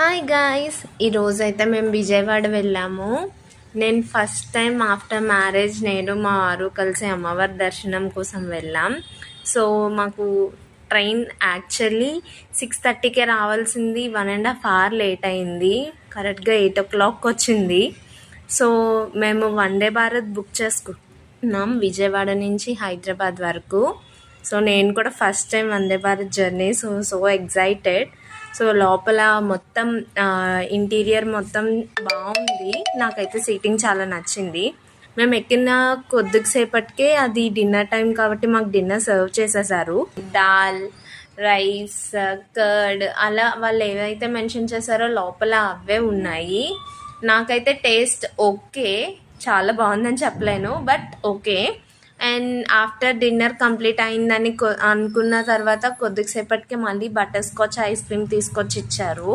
Hi guys, ఈరోజైతే మేము విజయవాడ వెళ్ళాము. నేను ఫస్ట్ టైం ఆఫ్టర్ మ్యారేజ్ నేను మా వారు కలిసి అమ్మవారి దర్శనం కోసం వెళ్ళాం. సో మాకు ట్రైన్ యాక్చువల్లీ 6:30కే రావాల్సింది, 1.5 hour లేట్ అయింది. కరెక్ట్గా 8 o'clock వచ్చింది. సో మేము వందే భారత్ బుక్ చేసుకున్నాం విజయవాడ నుంచి హైదరాబాద్ వరకు. సో నేను కూడా first time Vande Bharat journey. So excited. So లోపల మొత్తం ఇంటీరియర్ మొత్తం బాగుంది. నాకైతే సీటింగ్ చాలా నచ్చింది. మేము ఎక్కిన కొద్దిసేపటికే అది డిన్నర్ టైం కాబట్టి మాకు డిన్నర్ సర్వ్ చేసేసారు. దాల్, రైస్, కర్డ్ అలా వాళ్ళు ఏవైతే మెన్షన్ చేశారో లోపల అవే ఉన్నాయి. నాకైతే టేస్ట్ ఓకే, చాలా బాగుందని చెప్పలేను, but okay. And after dinner complete అయిందని అనుకున్న తర్వాత కొద్దిసేపటికి మళ్ళీ బటర్ స్కాచ్ ఐస్ క్రీమ్ తీసుకొచ్చి ఇచ్చారు.